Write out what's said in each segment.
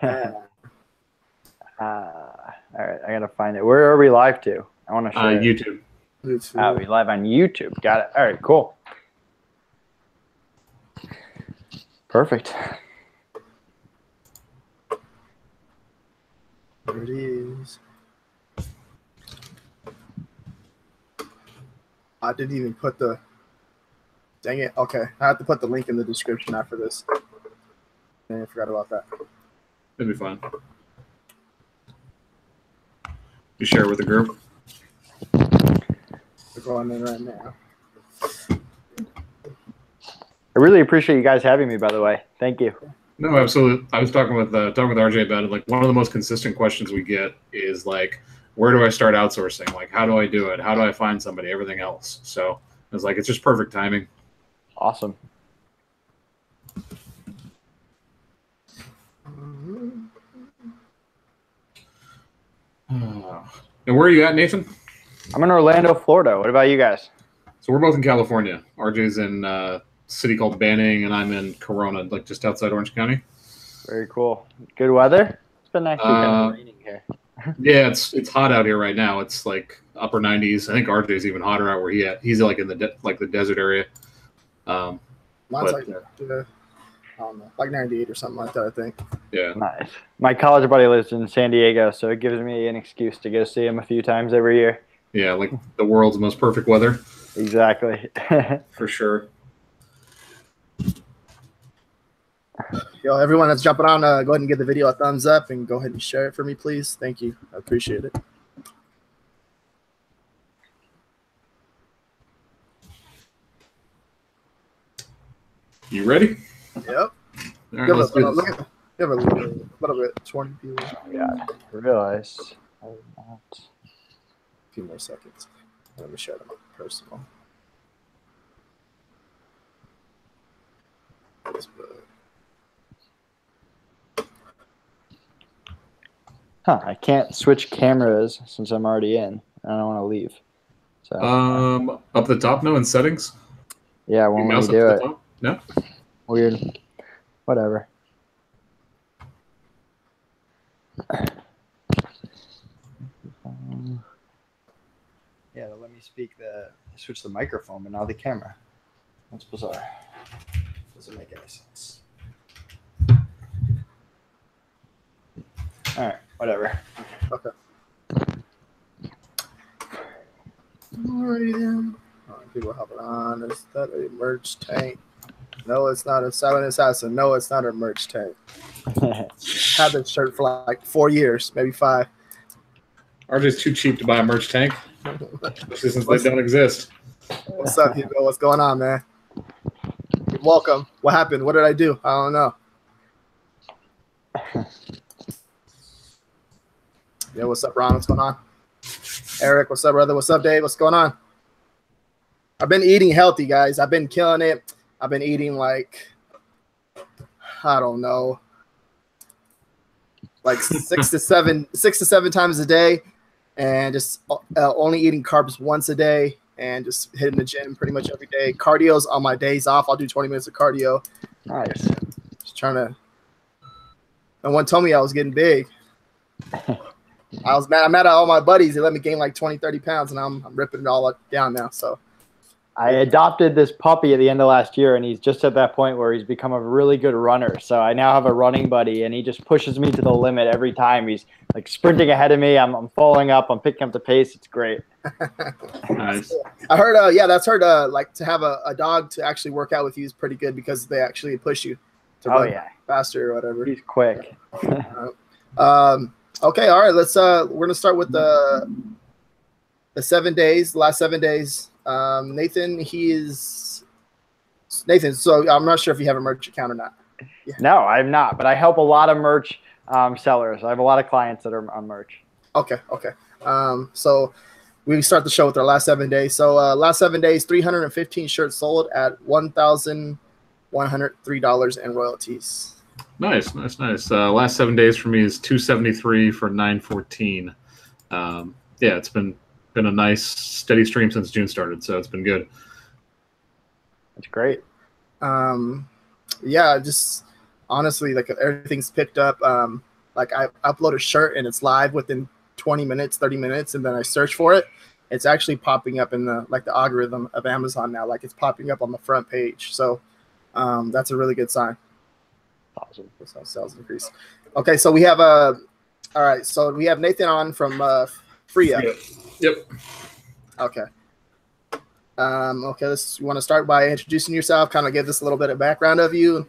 All right, I gotta find it. Where are we live to? I want to share. YouTube. Oh, we live on YouTube. Got it. All right, cool. Perfect. There it is. I didn't even put the. Dang it. Okay. I have to put the link in the description after this. I forgot about that. It'll be fine. You share it with the group? We're going in right now. I really appreciate you guys having me, by the way. Thank you. No, absolutely. I was talking with RJ about it. Like, one of the most consistent questions we get is like, where do I start outsourcing? Like, how do I do it? How do I find somebody? Everything else. So it's like, it's just perfect timing. Awesome. And where are you at, Nathan? I'm in Orlando, Florida. What about you guys? So we're both in California. RJ's in a city called Banning, and I'm in Corona, like just outside Orange County. Very cool. Good weather? It's been actually kind of raining here. Yeah, it's hot out here right now. It's like upper 90s. I think RJ's even hotter out where he's like in the desert area. Mine's like I don't know, like 98 or something like that, I think. Yeah. Nice. My college buddy lives in San Diego, so it gives me an excuse to go see him a few times every year. Yeah, like the world's most perfect weather. Exactly. For sure. Yo, everyone that's jumping on, go ahead and give the video a thumbs up and go ahead and share it for me, please. Thank you. I appreciate it. You ready? Yep. All right, let's do this. Give a little bit, 20 people. Yeah, I realized I did not. A few more seconds. Let me share them on personal. Huh, I can't switch cameras since I'm already in. I don't want to leave. So Up at the top now in settings? Yeah, when we do it. Top? No? Weird. Whatever. Yeah, let me switch the microphone, but not the camera. That's bizarre. Doesn't make any sense. All right, whatever. Okay. Alrighty then. All right, people hopping on. Is that a merge tank? No, it's not a silent assassin. No, it's not a merge tank. Had this shirt for like 4 years, maybe 5. RJ's too cheap to buy a merch tank, especially since they don't exist. What's up, Hugo? What's going on, man? You're welcome. What happened? What did I do? I don't know. Yeah, what's up, Ron? What's going on? Eric, what's up, brother? What's up, Dave? What's going on? I've been eating healthy, guys. I've been killing it. I've been eating like, I don't know, like 6 to 7 times a day, and just only eating carbs once a day, and just hitting the gym pretty much every day. Cardio's on my days off. I'll do 20 minutes of cardio. Nice. Just trying to. No one told me I was getting big. I was mad. I'm mad at all my buddies. They let me gain like 20, 30 pounds, and I'm ripping it all down now. So I adopted this puppy at the end of last year, and he's just at that point where he's become a really good runner. So I now have a running buddy, and he just pushes me to the limit every time. He's like sprinting ahead of me. I'm following up. I'm picking up the pace. It's great. Nice. I heard, yeah, that's heard. Like to have a dog to actually work out with you is pretty good because they actually push you to run faster or whatever. He's quick. Okay, all right. We're gonna start with the 7 days. Last 7 days. Nathan. So I'm not sure if you have a merch account or not. Yeah. No, I'm not, but I help a lot of merch sellers. I have a lot of clients that are on merch. Okay. So we start the show with our last 7 days. So last 7 days, 315 shirts sold at $1,103 in royalties. Nice. Last 7 days for me is 273 for 914. Yeah, it's been a nice steady stream since June started, so it's been good. That's great. Yeah, just honestly, like everything's picked up. like I upload a shirt and it's live within 20 minutes, 30 minutes, and then I search for it, it's actually popping up in the algorithm of Amazon now. Like it's popping up on the front page. So that's a really good sign. Awesome. Sales increase. Okay, so we have all right, so we have Nathan on from FreeUp. Yep. Okay. Okay, you want to start by introducing yourself, kind of give us a little bit of background of you?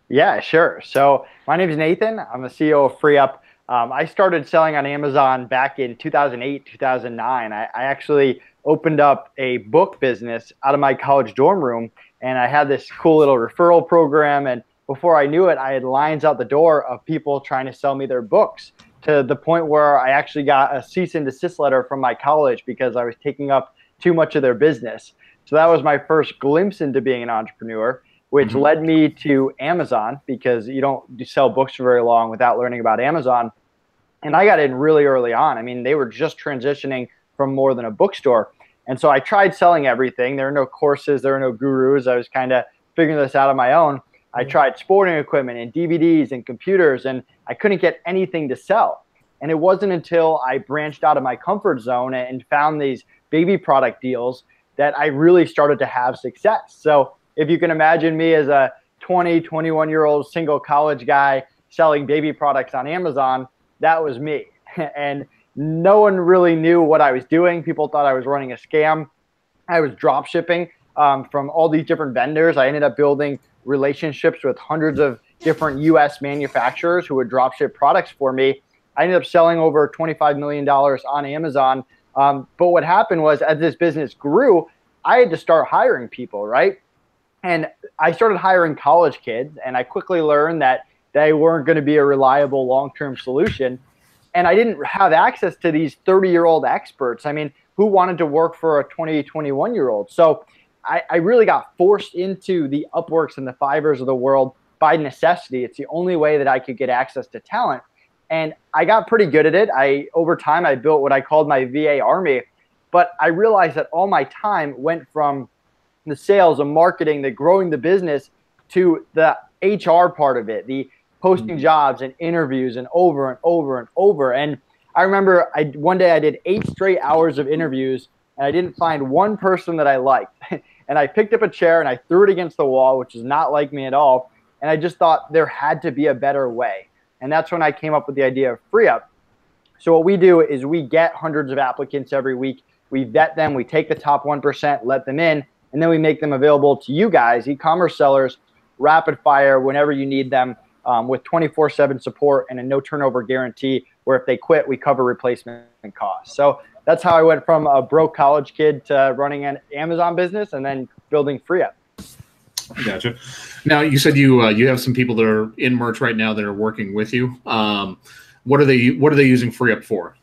Yeah, sure. So my name is Nathan. I'm the CEO of FreeUp. I started selling on Amazon back in 2008, 2009. I actually opened up a book business out of my college dorm room, and I had this cool little referral program. And before I knew it, I had lines out the door of people trying to sell me their books, to the point where I actually got a cease and desist letter from my college because I was taking up too much of their business. So that was my first glimpse into being an entrepreneur, which led me to Amazon, because you don't sell books for very long without learning about Amazon. And I got in really early on. I mean, they were just transitioning from more than a bookstore. And so I tried selling everything. There were no courses, there were no gurus. I was kind of figuring this out on my own. I tried sporting equipment and DVDs and computers, and I couldn't get anything to sell. And it wasn't until I branched out of my comfort zone and found these baby product deals that I really started to have success. So if you can imagine me as a 20, 21-year-old single college guy selling baby products on Amazon, that was me. And no one really knew what I was doing. People thought I was running a scam. I was drop shipping from all these different vendors. I ended up building relationships with hundreds of different US manufacturers who would drop ship products for me. I ended up selling over $25 million on Amazon. But what happened was, as this business grew, I had to start hiring people, right? And I started hiring college kids, and I quickly learned that they weren't going to be a reliable long-term solution. And I didn't have access to these 30-year-old experts. I mean, who wanted to work for a 20, 21-year-old? So I really got forced into the Upworks and the Fivers of the world by necessity. It's the only way that I could get access to talent. And I got pretty good at it. Over time, I built what I called my VA army. But I realized that all my time went from the sales and marketing, the growing the business, to the HR part of it, the posting jobs and interviews and over and over and over. And I remember one day I did 8 straight hours of interviews, and I didn't find one person that I liked. And I picked up a chair and I threw it against the wall, which is not like me at all. And I just thought there had to be a better way. And that's when I came up with the idea of FreeUp. So what we do is we get hundreds of applicants every week. We vet them. We take the top 1%, let them in, and then we make them available to you guys, e-commerce sellers, rapid fire whenever you need them, with 24/7 support and a no turnover guarantee, where if they quit, we cover replacement costs. So that's how I went from a broke college kid to running an Amazon business and then building FreeUp. Gotcha. Now, you said you have some people that are in merch right now that are working with you. What are they using FreeUp for?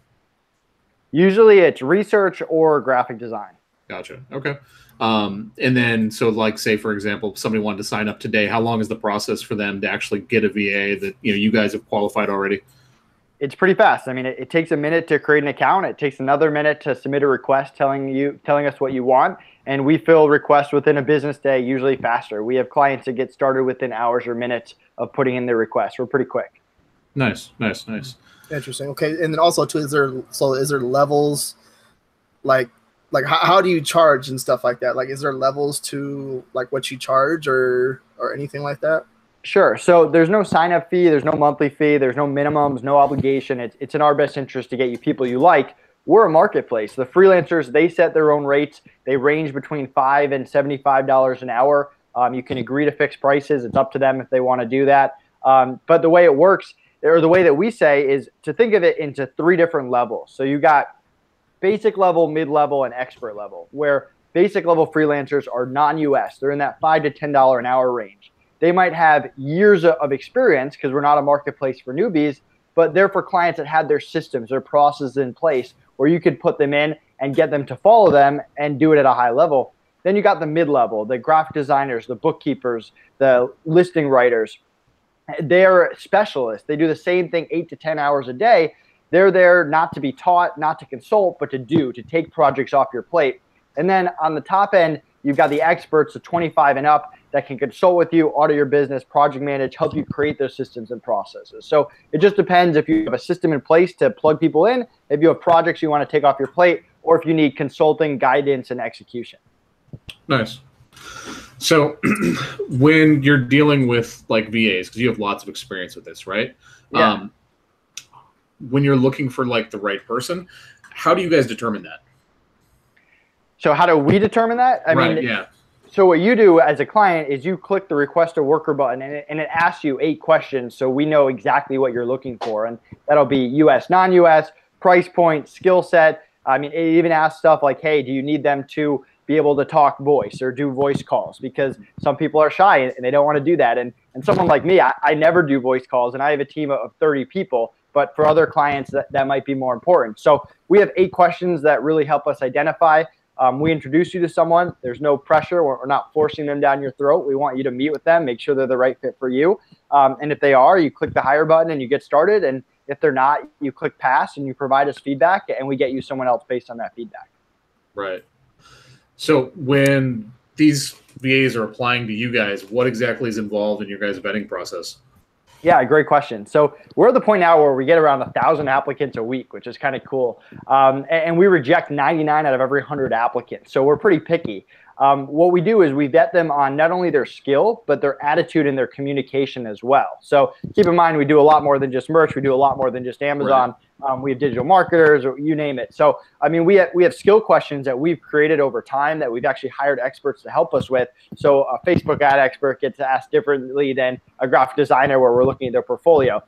Usually it's research or graphic design. Gotcha. Okay. And then, so like, say, for example, somebody wanted to sign up today, how long is the process for them to actually get a VA that, you guys have qualified already? It's pretty fast. I mean, it takes a minute to create an account. It takes another minute to submit a request telling us what you want. And we fill requests within a business day, usually faster. We have clients that get started within hours or minutes of putting in their request. We're pretty quick. Nice. Interesting. Okay. And then also too, is there levels, like how do you charge and stuff like that? Like, is there levels to like what you charge or anything like that? Sure. So there's no sign-up fee. There's no monthly fee. There's no minimums, no obligation. It's in our best interest to get you people you like. We're a marketplace. The freelancers, they set their own rates. They range between $5 and $75 an hour. You can agree to fixed prices. It's up to them if they want to do that. But the way it works, or the way that we say, is to think of it into 3 different levels. So you got basic level, mid-level, and expert level, where basic level freelancers are non-US. They're in that $5 to $10 an hour range. They might have years of experience, because we're not a marketplace for newbies, but they're for clients that have their systems, their processes in place, where you could put them in and get them to follow them and do it at a high level. Then you got the mid-level, the graphic designers, the bookkeepers, the listing writers. They're specialists. They do the same thing 8 to 10 hours a day. They're there not to be taught, not to consult, but to take projects off your plate. And then on the top end, you've got the experts, the 25 and up. that can consult with you, audit your business, project manage, help you create those systems and processes. So it just depends if you have a system in place to plug people in, if you have projects you want to take off your plate, or if you need consulting, guidance, and execution. Nice. So when you're dealing with like VAs, because you have lots of experience with this, right? Yeah. When you're looking for like the right person, how do you guys determine that? So how do we determine that? I mean, yeah. So what you do as a client is you click the request a worker button, and it asks you 8 questions, so we know exactly what you're looking for. And that'll be US, non-US, price point, skill set. I mean, it even asks stuff like, hey, do you need them to be able to talk voice or do voice calls? Because some people are shy and they don't want to do that. And someone like me, I never do voice calls, and I have a team of 30 people. But for other clients, that might be more important. So we have 8 questions that really help us identify. We introduce you to someone. There's no pressure. We're not forcing them down your throat. We want you to meet with them, make sure they're the right fit for you. And if they are, you click the hire button and you get started. And if they're not, you click pass and you provide us feedback, and we get you someone else based on that feedback. Right. So when these VAs are applying to you guys, what exactly is involved in your guys' vetting process? Yeah, great question. So we're at the point now where we get around 1,000 applicants a week, which is kind of cool. And we reject 99 out of every 100 applicants. So we're pretty picky. What we do is we vet them on not only their skill, but their attitude and their communication as well. So keep in mind, we do a lot more than just merch. We do a lot more than just Amazon. Right. We have digital marketers, or you name it. So, I mean, we have skill questions that we've created over time that we've actually hired experts to help us with. So a Facebook ad expert gets asked differently than a graphic designer where we're looking at their portfolio.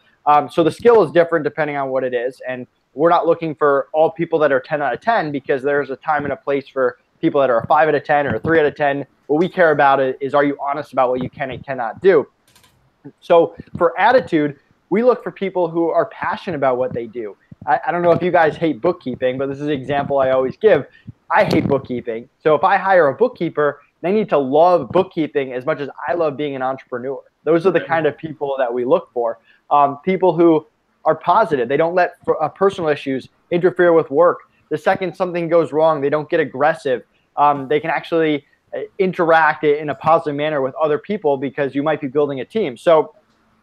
So the skill is different depending on what it is. And we're not looking for all people that are 10 out of 10 because there's a time and a place for people that are a 5 out of 10 or a 3 out of 10. What we care about is, are you honest about what you can and cannot do? So for attitude, we look for people who are passionate about what they do. I don't know if you guys hate bookkeeping, but this is an example I always give. I hate bookkeeping. So if I hire a bookkeeper, they need to love bookkeeping as much as I love being an entrepreneur. Those are the kind of people that we look for. People who are positive. They don't let personal issues interfere with work. The second something goes wrong, they don't get aggressive. They can actually interact in a positive manner with other people because you might be building a team. So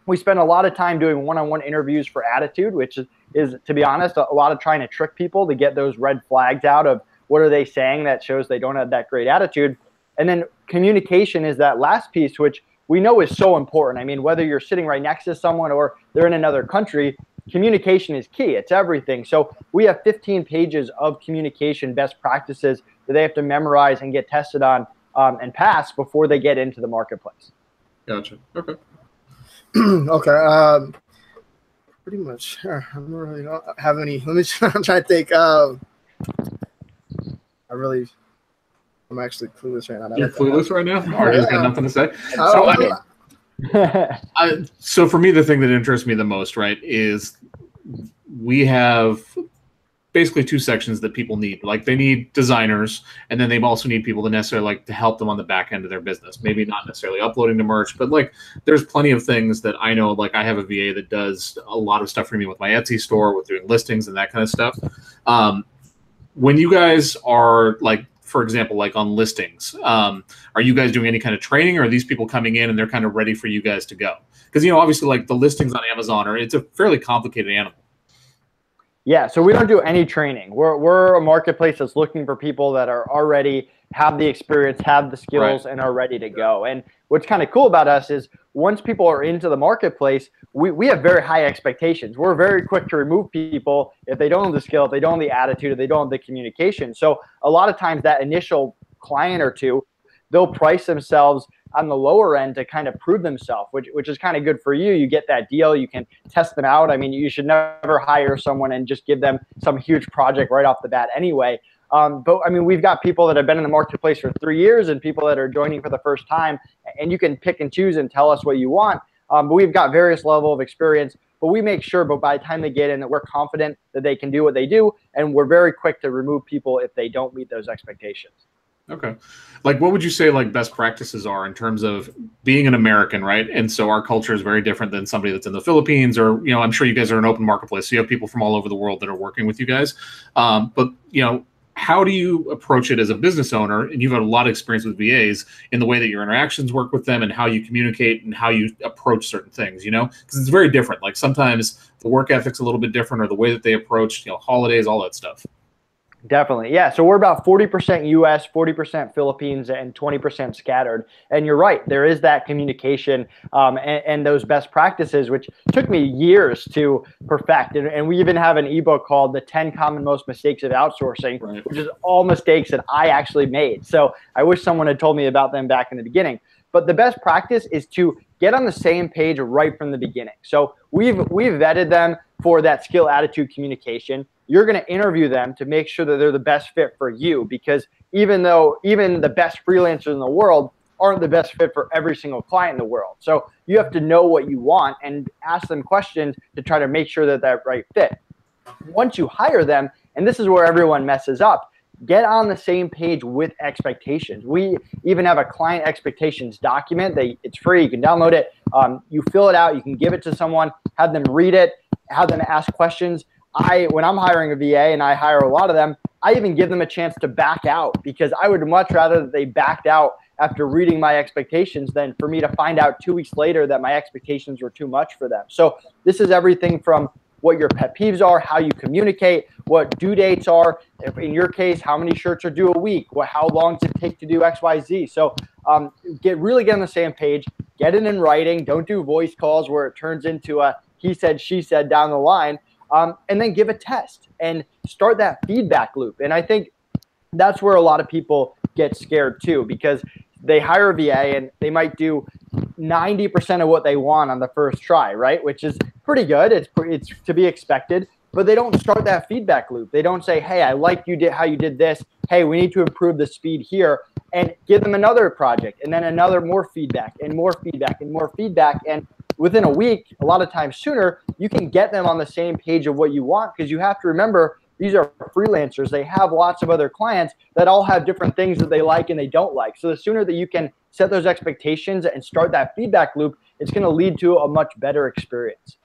we spend a lot of time doing one-on-one interviews for attitude, which is, to be honest, a lot of trying to trick people to get those red flags out of what are they saying that shows they don't have that great attitude. And then communication is that last piece, which we know is so important. I mean, whether you're sitting right next to someone or they're in another country, communication is key. It's everything. So we have 15 pages of communication best practices that they have to memorize and get tested on and pass before they get into the marketplace. Gotcha. Okay. Okay. Pretty much. I don't really have any. I'm trying to think. I'm actually clueless right now. You're clueless right now? Or he's got nothing to say? So, so for me, the thing that interests me the most, right, is we have basically 2 sections that people need. Like they need designers, and then they also need people to necessarily like to help them on the back end of their business. Maybe not necessarily uploading to merch, but like there's plenty of things that I know. Like I have a VA that does a lot of stuff for me with my Etsy store, with doing listings and that kind of stuff. When you guys are like, for example, like on listings, are you guys doing any kind of training, or are these people coming in and they're kind of ready for you guys to go? Because, you know, obviously like the listings on Amazon it's a fairly complicated animal. Yeah, so we don't do any training. We're a marketplace that's looking for people that are already have the experience, have the skills, right, and are ready to go. And what's kind of cool about us is once people are into the marketplace, we have very high expectations. We're very quick to remove people if they don't have the skill, if they don't have the attitude, if they don't have the communication. So a lot of times that initial client or two, they'll price themselves on the lower end to kind of prove themselves, which is kind of good for you. You get that deal. You can test them out. I mean, you should never hire someone and just give them some huge project right off the bat anyway. But I mean, we've got people that have been in the marketplace for 3 years and people that are joining for the first time, and you can pick and choose and tell us what you want. But we've got various level of experience, but we make sure, but by the time they get in, that we're confident that they can do what they do. And we're very quick to remove people if they don't meet those expectations. Okay. Like, what would you say like best practices are in terms of being an American, right? And so our culture is very different than somebody that's in the Philippines, or, you know, I'm sure you guys are an open marketplace. So you have people from all over the world that are working with you guys. But, you know, how do you approach it as a business owner? And you've had a lot of experience with VAs in the way that your interactions work with them and how you communicate and how you approach certain things, you know, because it's very different. Like sometimes the work ethic's a little bit different, or the way that they approach, you know, holidays, all that stuff. Definitely. Yeah. So we're about 40% US, 40% Philippines, and 20% scattered. And you're right. There is that communication and those best practices, which took me years to perfect. And we even have an ebook called The 10 Common Most Mistakes of Outsourcing, Right. which is all mistakes that I actually made. So I wish someone had told me about them back in the beginning. But the best practice is to get on the same page right from the beginning. So we've vetted them for that skill, attitude, communication. You're going to interview them to make sure that they're the best fit for you, because even the best freelancers in the world aren't the best fit for every single client in the world. So you have to know what you want and ask them questions to try to make sure that that right fit. Once you hire them, and this is where everyone messes up, get on the same page with expectations. We even have a client expectations document. It's free. You can download it. You fill it out. You can give it to someone, have them read it, have them ask questions. When I'm hiring a VA, and I hire a lot of them, I even give them a chance to back out, because I would much rather that they backed out after reading my expectations than for me to find out 2 weeks later that my expectations were too much for them. So this is everything from what your pet peeves are, how you communicate, what due dates are. If in your case, how many shirts are due a week? How long does it take to do X, Y, Z? So really get on the same page, get it in writing. Don't do voice calls where it turns into a he said, she said down the line. And then give a test and start that feedback loop. And I think that's where a lot of people get scared too, because they hire a VA and they might do 90% of what they want on the first try, right? Which is pretty good. It's to be expected, but they don't start that feedback loop. They don't say, hey, I like how you did this. Hey, we need to improve the speed here, and give them another project, and then more feedback and more feedback and more feedback. And within a week, a lot of times sooner, you can get them on the same page of what you want, because you have to remember, these are freelancers. They have lots of other clients that all have different things that they like and they don't like. So the sooner that you can set those expectations and start that feedback loop, it's going to lead to a much better experience.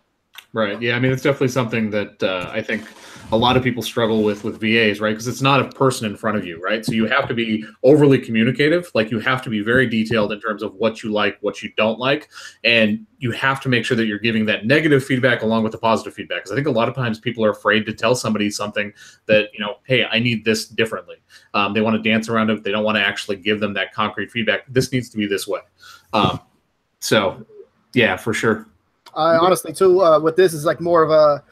Right. Yeah. I mean, it's definitely something that I think a lot of people struggle with VAs, right? Because it's not a person in front of you, right? So you have to be overly communicative. Like, you have to be very detailed in terms of what you like, what you don't like. And you have to make sure that you're giving that negative feedback along with the positive feedback. Because I think a lot of times people are afraid to tell somebody something that, you know, hey, I need this differently. They want to dance around it. They don't want to actually give them that concrete feedback. This needs to be this way. So, yeah, for sure. Honestly, too, with this is like more of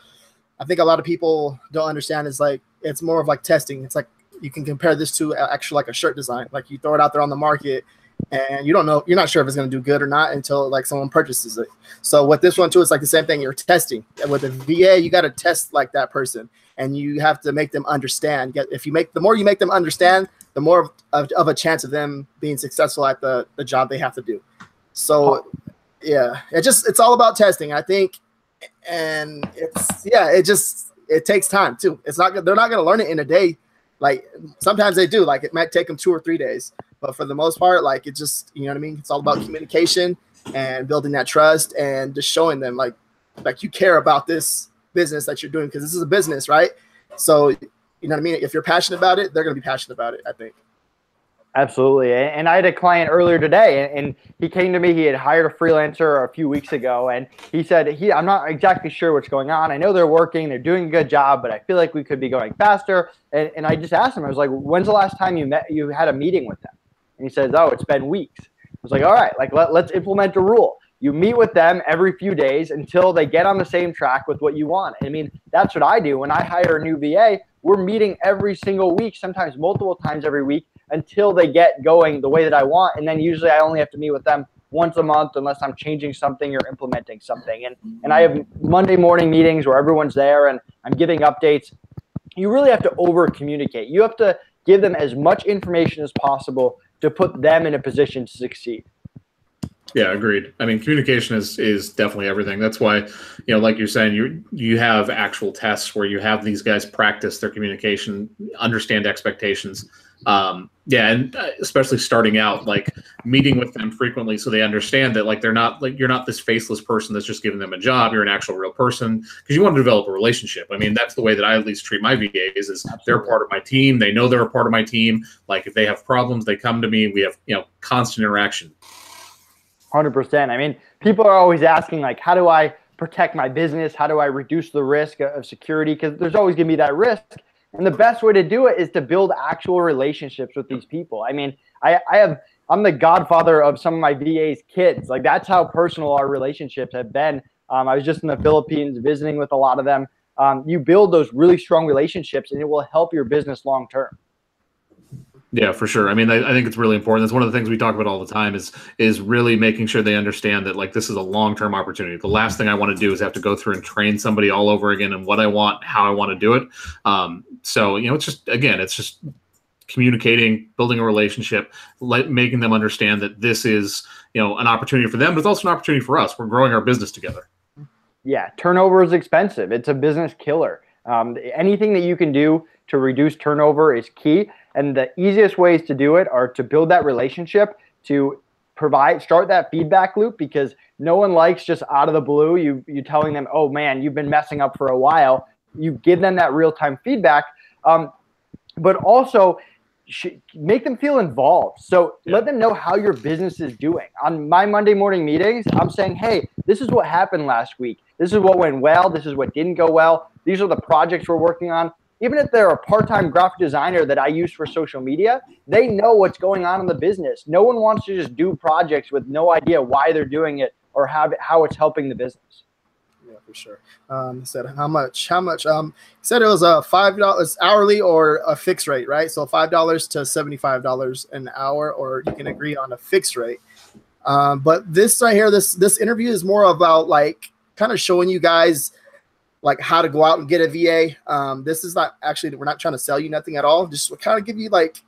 I think a lot of people don't understand is like, it's more of like testing. It's like, you can compare this to actually like a shirt design. Like, you throw it out there on the market and you don't know, you're not sure if it's going to do good or not until like someone purchases it. So with this one too, it's like the same thing. You're testing. And with a VA, you got to test like that person, and you have to make them understand. The more you make them understand, the more of a chance of them being successful at the job they have to do. So yeah, it's all about testing, I think. And it takes time too. They're not going to learn it in a day. Like, sometimes they do, like it might take them 2 or 3 days, but for the most part, like, it just, you know what I mean? It's all about communication and building that trust and just showing them like you care about this business that you're doing, because this is a business, right? So, you know what I mean? If you're passionate about it, they're going to be passionate about it, I think. Absolutely. And I had a client earlier today, and he came to me. He had hired a freelancer a few weeks ago, and he said, I'm not exactly sure what's going on. I know they're working, they're doing a good job, but I feel like we could be going faster. And I just asked him, I was like, when's the last time you had a meeting with them? And he says, oh, it's been weeks. I was like, all right, like let's implement a rule. You meet with them every few days until they get on the same track with what you want. I mean, that's what I do. When I hire a new VA, we're meeting every single week, sometimes multiple times every week, until they get going the way that I want. And then usually I only have to meet with them once a month unless I'm changing something or implementing something. And I have Monday morning meetings where everyone's there and I'm giving updates. You really have to over communicate. You have to give them as much information as possible to put them in a position to succeed. Yeah, agreed. I mean, communication is definitely everything. That's why, you know, like you're saying, you have actual tests where you have these guys practice their communication, understand expectations. Yeah, and especially starting out, like meeting with them frequently so they understand that like they're not like you're not this faceless person that's just giving them a job. You're an actual real person because you want to develop a relationship. I mean, that's the way that I at least treat my VAs is they're part of my team. They know they're a part of my team. Like if they have problems, they come to me. We have, constant interaction. 100%. I mean, people are always asking like, how do I protect my business? How do I reduce the risk of security? Because there's always going to be that risk. And the best way to do it is to build actual relationships with these people. I mean, I'm the godfather of some of my VA's kids. Like that's how personal our relationships have been. I was just in the Philippines visiting with a lot of them. You build those really strong relationships and it will help your business long term. Yeah, for sure. I mean, I think it's really important. That's one of the things we talk about all the time is really making sure they understand that like this is a long-term opportunity. The last thing I want to do is have to go through and train somebody all over again and what I want, how I want to do it. So, it's just communicating, building a relationship, making them understand that this is, an opportunity for them, but it's also an opportunity for us. We're growing our business together. Yeah, turnover is expensive. It's a business killer. Anything that you can do to reduce turnover is key. And the easiest ways to do it are to build that relationship, to start that feedback loop, because no one likes just out of the blue you telling them, oh man, you've been messing up for a while. You give them that real-time feedback, but also make them feel involved. So let them know how your business is doing. On my Monday morning meetings, I'm saying, hey, this is what happened last week. This is what went well. This is what didn't go well. These are the projects we're working on. Even if they're a part-time graphic designer that I use for social media, they know what's going on in the business. No one wants to just do projects with no idea why they're doing it or how it's helping the business. Yeah, for sure. Said how much? Said it was a $5 hourly or a fixed rate, right? So $5 to $75 an hour, or you can agree on a fixed rate. But this right here, this interview is more about like kind of showing you guys like how to go out and get a VA. This is not actually, we're not trying to sell you nothing at all. Just kind of give you like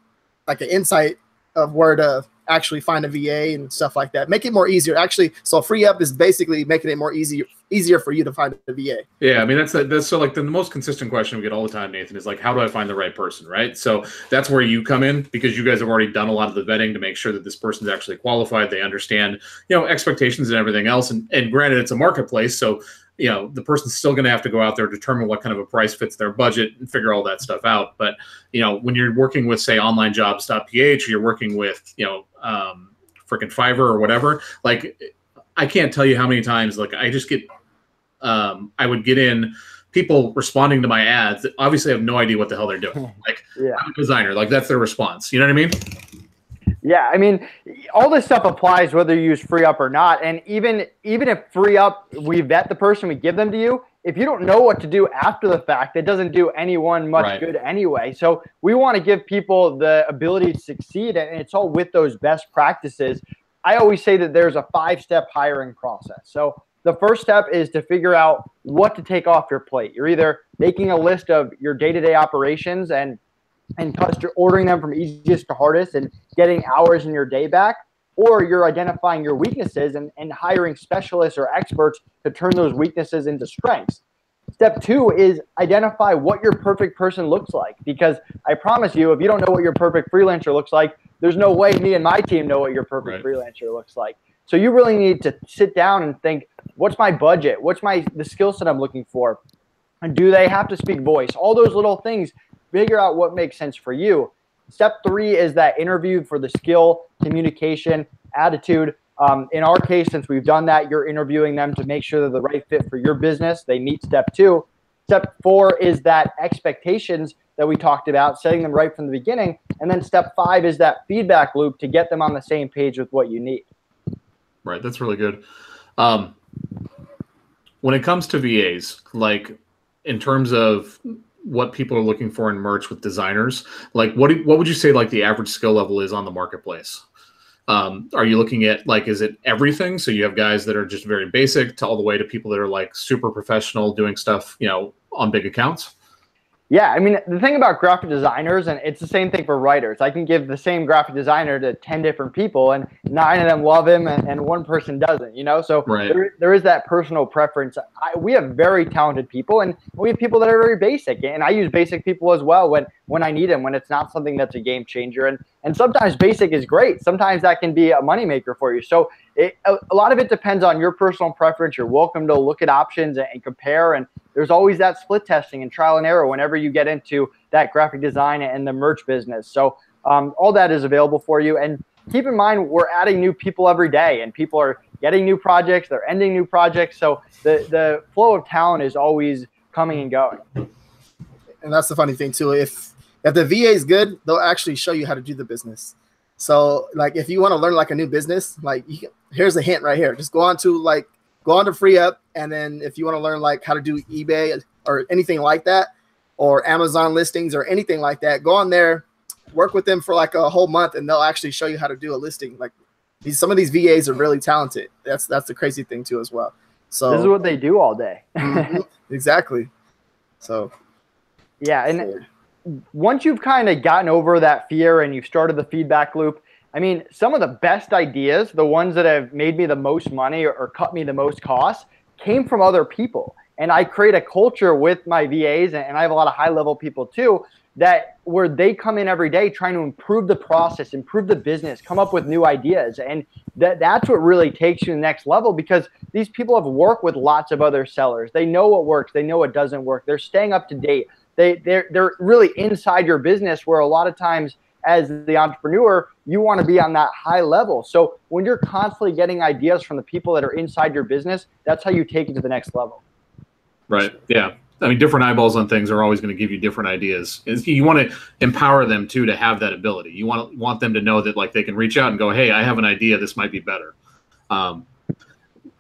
an insight of where to actually find a VA and stuff like that. Make it more easier. Actually, so FreeUp is basically making it more easier for you to find a VA. Yeah, I mean that's so like the most consistent question we get all the time, Nathan, is like, how do I find the right person, right? So that's where you come in, because you guys have already done a lot of the vetting to make sure that this person's actually qualified. They understand, expectations and everything else. And granted, it's a marketplace, so the person's still going to have to go out there, determine what kind of a price fits their budget and figure all that stuff out. But, when you're working with, say, onlinejobs.ph, or you're working with, freaking Fiverr or whatever, like, I can't tell you how many times, like, I just get, I would get in people responding to my ads that obviously have no idea what the hell they're doing. Like, I'm a designer, like, that's their response. You know what I mean? Yeah, I mean, all this stuff applies whether you use FreeUp or not. And even if FreeUp, we vet the person, we give them to you, if you don't know what to do after the fact, it doesn't do anyone much good anyway. So we want to give people the ability to succeed, and it's all with those best practices. I always say that there's a 5-step hiring process. So the first step is to figure out what to take off your plate. You're either making a list of your day-to-day operations and ordering them from easiest to hardest and getting hours in your day back, or you're identifying your weaknesses and hiring specialists or experts to turn those weaknesses into strengths. Step 2 is identify what your perfect person looks like, because I promise you, if you don't know what your perfect freelancer looks like, there's no way me and my team know what your perfect freelancer looks like. So you really need to sit down and think, what's my budget? What's the skill set I'm looking for? And do they have to speak voice? All those little things. Figure out what makes sense for you. Step 3 is that interview for the skill, communication, attitude. In our case, since we've done that, you're interviewing them to make sure they're the right fit for your business. They meet step 2. Step 4 is that expectations that we talked about, setting them right from the beginning. And then step 5 is that feedback loop to get them on the same page with what you need. Right. That's really good. When it comes to VAs, like in terms of what people are looking for in merch with designers, like what would you say like the average skill level is on the marketplace? Are you looking at like, is it everything? So you have guys that are just very basic to all the way to people that are like super professional doing stuff, on big accounts? Yeah, I mean, the thing about graphic designers, and it's the same thing for writers, I can give the same graphic designer to 10 different people and 9 of them love him and one person doesn't, So there is that personal preference. We have very talented people, and we have people that are very basic, and I use basic people as well. when I need them, when it's not something that's a game changer. And sometimes basic is great. Sometimes that can be a moneymaker for you. So a lot of it depends on your personal preference. You're welcome to look at options and compare. And there's always that split testing and trial and error whenever you get into that graphic design and the merch business. So all that is available for you. And keep in mind, we're adding new people every day, and people are getting new projects. They're ending new projects. So the flow of talent is always coming and going. And that's the funny thing too. If the VA is good, they'll actually show you how to do the business. So like, if you want to learn like a new business, like here's a hint right here. Just go on to FreeUp. And then if you want to learn like how to do eBay or anything like that, or Amazon listings or anything like that, go on there, work with them for like a whole month, and they'll actually show you how to do a listing. Like some of these VAs are really talented. That's the crazy thing too as well. So this is what they do all day. Exactly. So yeah, and once you've kind of gotten over that fear and you've started the feedback loop, I mean, some of the best ideas, the ones that have made me the most money or cut me the most costs, came from other people. And I create a culture with my VAs, and I have a lot of high-level people too, that where they come in every day trying to improve the process, improve the business, come up with new ideas. And that's what really takes you to the next level, because these people have worked with lots of other sellers. They know what works. They know what doesn't work. They're staying up to date. They're really inside your business, where a lot of times as the entrepreneur, you want to be on that high level. So when you're constantly getting ideas from the people that are inside your business, that's how you take it to the next level. Right. Yeah. I mean, different eyeballs on things are always going to give you different ideas. You want to empower them too, to have that ability. You want them to know that like they can reach out and go, hey, I have an idea. This might be better.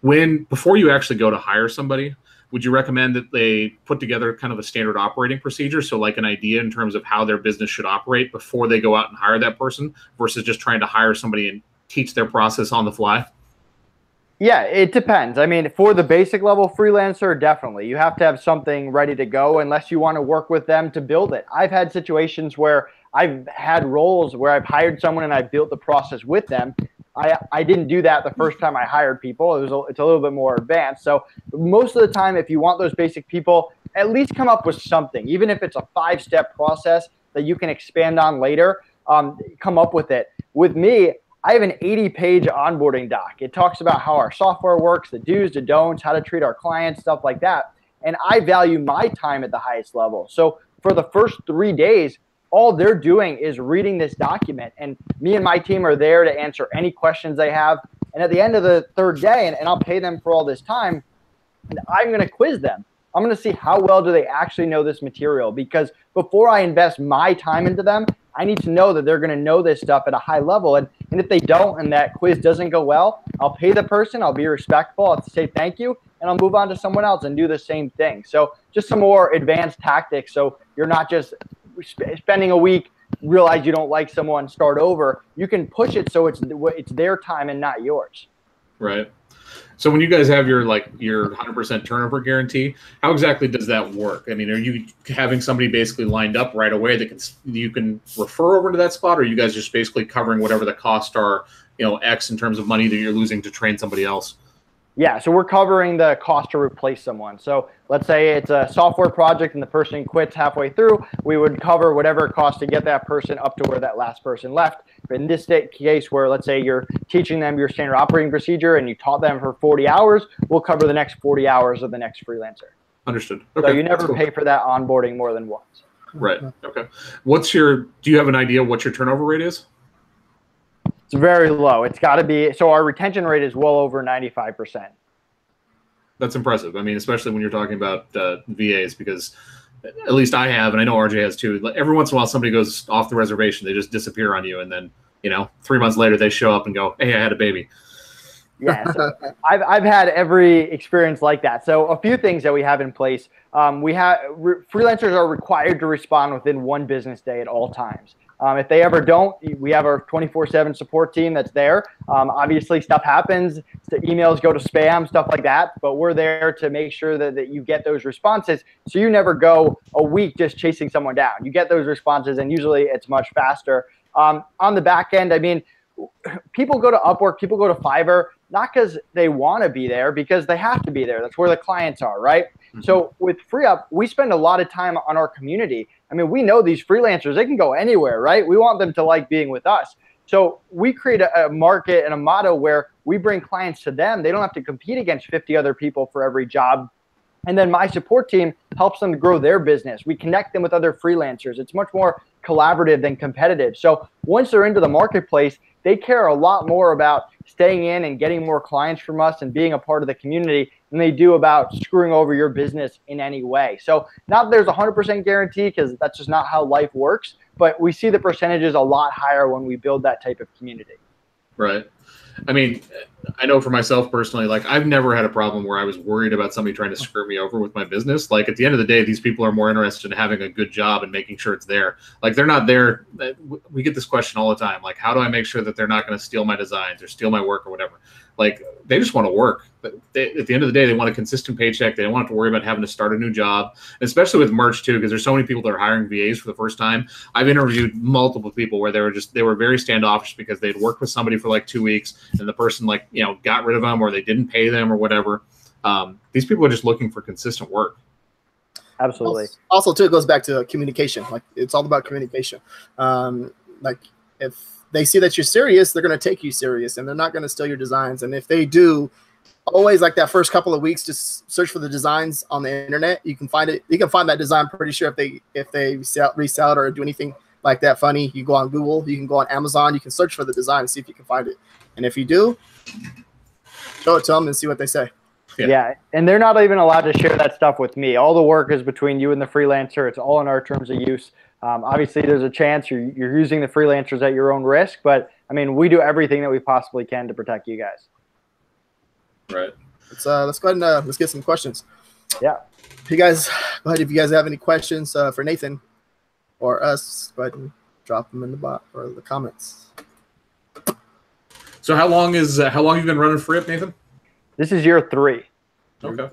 Before you actually go to hire somebody, would you recommend that they put together kind of a standard operating procedure? So like an idea in terms of how their business should operate before they go out and hire that person, versus just trying to hire somebody and teach their process on the fly? Yeah, it depends. I mean, for the basic level freelancer, definitely. You have to have something ready to go unless you want to work with them to build it. I've had situations where I've had roles where I've hired someone and I built the process with them. I didn't do that the first time I hired people. It's a little bit more advanced. So most of the time, if you want those basic people, at least come up with something, even if it's a 5-step process that you can expand on later. Come up with it. With me, I have an 80-page onboarding doc. It talks about how our software works, the do's, the don'ts, how to treat our clients, stuff like that. And I value my time at the highest level. So for the first 3 days, all they're doing is reading this document. And me and my team are there to answer any questions they have. And at the end of the 3rd day, and I'll pay them for all this time, I'm going to quiz them. I'm going to see how well do they actually know this material. Because before I invest my time into them, I need to know that they're going to know this stuff at a high level. And if they don't, and that quiz doesn't go well, I'll pay the person, I'll be respectful, I'll say thank you, and I'll move on to someone else and do the same thing. So just some more advanced tactics, so you're not just spending a week, realize you don't like someone, start over. You can push it so it's their time and not yours. Right. So when you guys have your 100% turnover guarantee, how exactly does that work? I mean, are you having somebody basically lined up right away that you can refer over to that spot, or are you guys just basically covering whatever the costs are, X in terms of money that you're losing to train somebody else? Yeah, so we're covering the cost to replace someone. So let's say it's a software project and the person quits halfway through, we would cover whatever it costs to get that person up to where that last person left. But in this case where let's say you're teaching them your standard operating procedure and you taught them for 40 hours, we'll cover the next 40 hours of the next freelancer. Understood. Okay. So you never pay for that onboarding more than once. Right. Okay. Do you have an idea what your turnover rate is? It's very low. It's got to be. So our retention rate is well over 95%. That's impressive. I mean, especially when you're talking about VAs, because at least I have, and I know RJ has too. Every once in a while, somebody goes off the reservation. They just disappear on you. And then, 3 months later, they show up and go, hey, I had a baby. Yeah, so I've had every experience like that. So a few things that we have in place. Freelancers are required to respond within 1 business day at all times. If they ever don't, we have our 24/7 support team that's there. Obviously, stuff happens. The emails go to spam, stuff like that. But we're there to make sure that you get those responses. So you never go a week just chasing someone down. You get those responses, and usually it's much faster. On the back end, I mean, people go to Upwork, people go to Fiverr, not because they want to be there, because they have to be there. That's where the clients are, right? Mm-hmm. So with FreeUp, we spend a lot of time on our community. I mean, we know these freelancers, they can go anywhere, right? We want them to like being with us. So we create a market and a motto where we bring clients to them. They don't have to compete against 50 other people for every job. And then my support team helps them to grow their business. We connect them with other freelancers. It's much more collaborative than competitive. So once they're into the marketplace, they care a lot more about staying in and getting more clients from us and being a part of the community than they do about screwing over your business in any way. So not that there's a 100% guarantee, because that's just not how life works, but we see the percentages a lot higher when we build that type of community. Right. I mean, I know for myself personally, like I've never had a problem where I was worried about somebody trying to screw me over with my business. Like at the end of the day, these people are more interested in having a good job and making sure it's there. Like they're not there. We get this question all the time. Like, how do I make sure that they're not going to steal my designs or steal my work or whatever? Like they just want to work. At the end of the day, they want a consistent paycheck. They don't want to worry about having to start a new job, and especially with merch too, because there's so many people that are hiring VAs for the first time. I've interviewed multiple people where they were very standoffish because they'd worked with somebody for like 2 weeks and the person got rid of them or they didn't pay them or whatever. These people are just looking for consistent work. Absolutely. Also, too, it goes back to communication. Like it's all about communication. Like if they see that you're serious, they're going to take you serious and they're not going to steal your designs. And if they do, always like that first couple of weeks, just search for the designs on the internet. You can find it. You can find that design pretty sure if they resell it or do anything like that funny. You go on Google, you can go on Amazon, you can search for the design and see if you can find it. And if you do, show it to them and see what they say. Yeah, and they're not even allowed to share that stuff with me. All the work is between you and the freelancer. It's all in our terms of use. Obviously, there's a chance you're using the freelancers at your own risk, but I mean, we do everything that we possibly can to protect you guys. Right. Let's go ahead and let's get some questions. Yeah. You guys, go ahead. If you guys have any questions for Nathan or us, go ahead and drop them in the bot or the comments. So how long have you been running FreeUp, Nathan? This is year 3. Okay.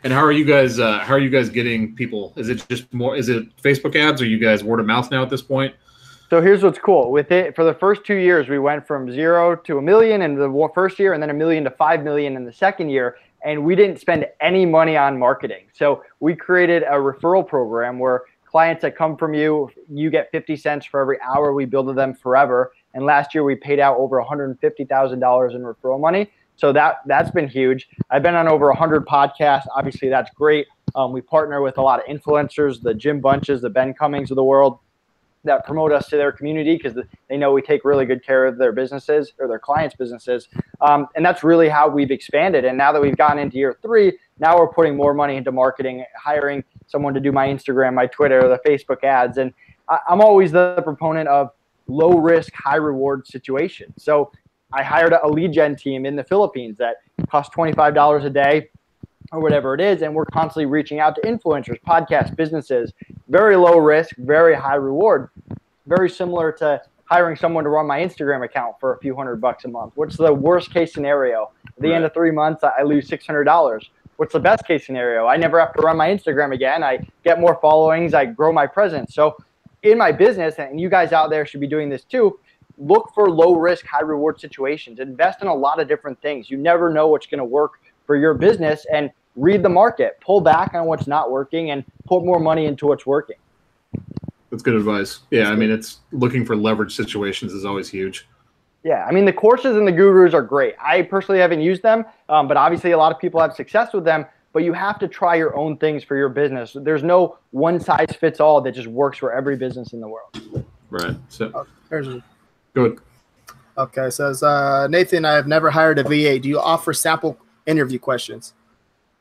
And how are you guys getting people? Is it Facebook ads or you guys word of mouth now at this point? So here's what's cool with it. For the first 2 years, we went from 0 to $1 million in the first year, and then $1 million to $5 million in the second year. And we didn't spend any money on marketing. So we created a referral program where clients that come from you get 50 cents for every hour we build them forever. And last year we paid out over $150,000 in referral money. So that's been huge. I've been on over 100 podcasts. Obviously, that's great. We partner with a lot of influencers, the Jim Bunches, the Ben Cummings of the world, that promote us to their community because they know we take really good care of their businesses or their clients' businesses. And that's really how we've expanded. And now that we've gotten into year 3, now we're putting more money into marketing, hiring someone to do my Instagram, my Twitter, the Facebook ads. And I'm always the proponent of low risk, high reward situations. So I hired a lead gen team in the Philippines that costs $25 a day or whatever it is. And we're constantly reaching out to influencers, podcasts, businesses, very low risk, very high reward, very similar to hiring someone to run my Instagram account for a few $100 a month. What's the worst case scenario? At the end of 3 months, I lose $600. What's the best case scenario? I never have to run my Instagram again. I get more followings. I grow my presence. So in my business, and you guys out there should be doing this too, look for low risk, high reward situations. Invest in a lot of different things. You never know what's going to work for your business, and read the market. Pull back on what's not working and put more money into what's working. That's good advice. Yeah, I mean, it's looking for leverage situations is always huge. Yeah, I mean, the courses and the gurus are great. I personally haven't used them, but obviously a lot of people have success with them. But you have to try your own things for your business. There's no one size fits all that just works for every business in the world. Right. So, good. Okay, it says, Nathan, I have never hired a VA. Do you offer sample interview questions?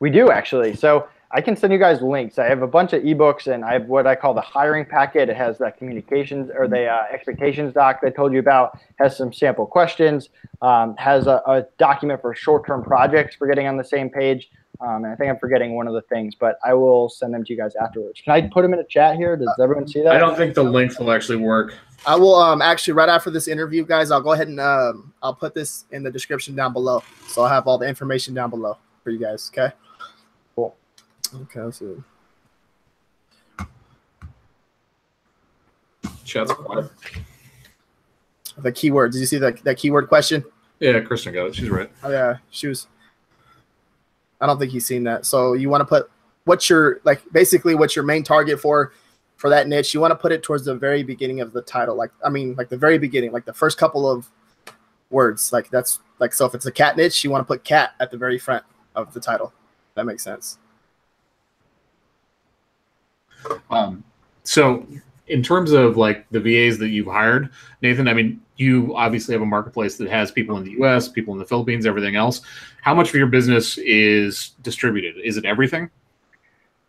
We do, actually. So I can send you guys links. I have a bunch of ebooks, and I have what I call the hiring packet. It has that communications or the expectations doc that I told you about, has some sample questions, has a document for short-term projects for getting on the same page. And I think I'm forgetting one of the things, but I will send them to you guys afterwards. Can I put them in a chat here? Does everyone see that? I don't think the links will actually work. I will actually, right after this interview, guys, I'll go ahead and I'll put this in the description down below. So I'll have all the information down below for you guys, okay? Cool. Okay, let's see. Chat's quiet. The keyword. Did you see that keyword question? Yeah, Kristen got it. She's right. Oh, yeah, she was. I don't think he's seen that. So you want to put what's your basically what's your main target for that niche. You want to put it towards the very beginning of the title, like the very beginning, like the first couple of words. Like that's like, so if it's a cat niche, you want to put cat at the very front of the title. That makes sense. So in terms of like the VAs that you've hired, Nathan, I mean, you obviously have a marketplace that has people in the US, people in the Philippines, everything else. How much of your business is distributed? Is it everything?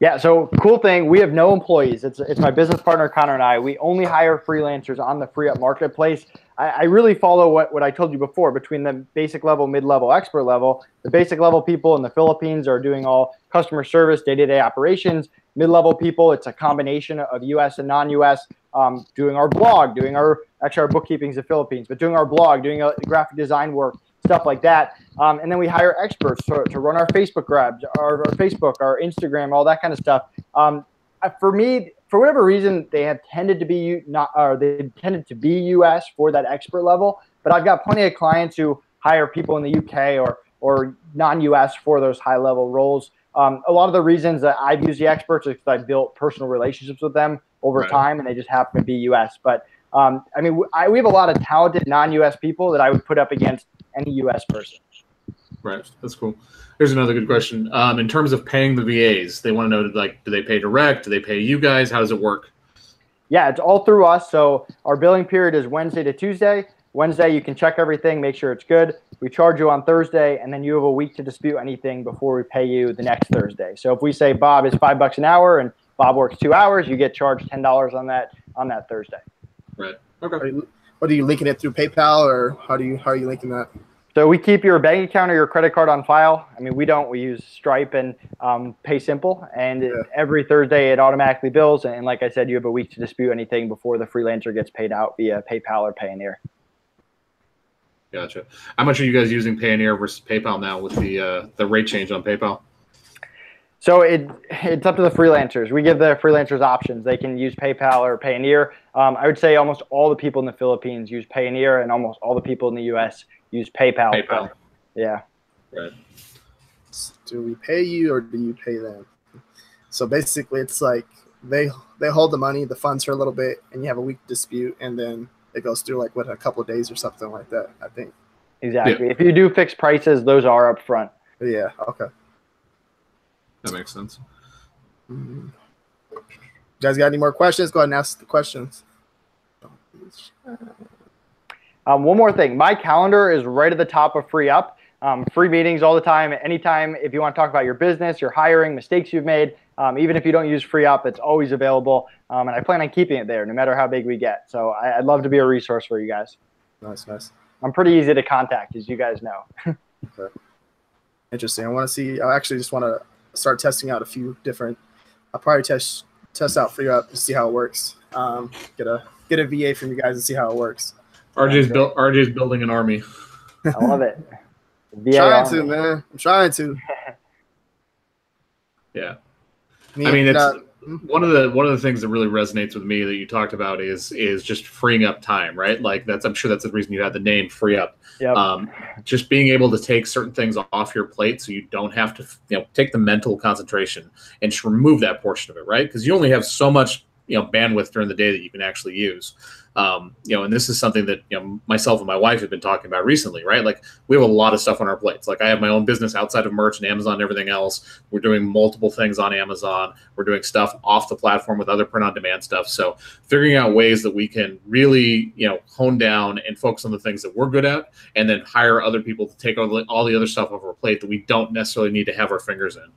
Yeah, so cool thing, we have no employees. It's my business partner, Connor, and I. We only hire freelancers on the FreeUp marketplace. I really follow what I told you before between the basic level, mid-level, expert level. The basic level people in the Philippines are doing all customer service, day-to-day operations. Mid-level people, it's a combination of US and non-US, doing our blog, actually our bookkeeping is the Philippines, but doing our blog, doing graphic design work, stuff like that. And then we hire experts to run our Facebook grabs, our Facebook, our Instagram, all that kind of stuff. For me, for whatever reason, they have tended to be US for that expert level. But I've got plenty of clients who hire people in the UK or non-US for those high level roles. A lot of the reasons that I've used the experts is because I built personal relationships with them over time, and they just happen to be US. But I mean, we have a lot of talented non-US people that I would put up against any US person. Right. That's cool. Here's another good question. In terms of paying the VAs, they want to know, like, do they pay direct? Do they pay you guys? How does it work? Yeah, it's all through us. So our billing period is Wednesday to Tuesday. Wednesday, you can check everything, make sure it's good. We charge you on Thursday, and then you have a week to dispute anything before we pay you the next Thursday. So if we say Bob is $5 an hour and Bob works 2 hours, you get charged $10 on that Thursday. Right. Okay. What are you linking it through PayPal, or how are you linking that? So we keep your bank account or your credit card on file. I mean, we use Stripe and Pay Simple, and every Thursday it automatically bills. And like I said, you have a week to dispute anything before the freelancer gets paid out via PayPal or Payoneer. Gotcha. How much are you guys using Payoneer versus PayPal now with the rate change on PayPal? So it's up to the freelancers. We give the freelancers options. They can use PayPal or Payoneer. I would say almost all the people in the Philippines use Payoneer, and almost all the people in the US use PayPal. Yeah. Right. Do we pay you or do you pay them? So basically, it's like they hold the money, the funds for a little bit, and you have a week dispute, and then it goes through like a couple of days or something like that, I think. Exactly. Yeah. If you do fixed prices, those are up front. Yeah. Okay. That makes sense. You guys got any more questions? Go ahead and ask the questions. One more thing. My calendar is right at the top of FreeUp. Free meetings all the time. Anytime if you want to talk about your business, your hiring, mistakes you've made, even if you don't use FreeUp, it's always available. And I plan on keeping it there no matter how big we get. So I'd love to be a resource for you guys. Nice. I'm pretty easy to contact, as you guys know. Okay. Interesting. I actually just want to start testing out a few different. I'll probably test out FreeUp to see how it works. Get a VA from you guys and see how it works. RJ's building an army. I love it. I'm trying to. Yeah. I mean, it's one of the things that really resonates with me that you talked about is just freeing up time, right? Like I'm sure that's the reason you had the name FreeUp. Yep. Just being able to take certain things off your plate so you don't have to, take the mental concentration and just remove that portion of it, right? Because you only have so much, bandwidth during the day that you can actually use. And this is something that, myself and my wife have been talking about recently, right? Like we have a lot of stuff on our plates. Like I have my own business outside of merch and Amazon and everything else. We're doing multiple things on Amazon. We're doing stuff off the platform with other print on demand stuff. So figuring out ways that we can really, hone down and focus on the things that we're good at, and then hire other people to take all the other stuff off our plate that we don't necessarily need to have our fingers in.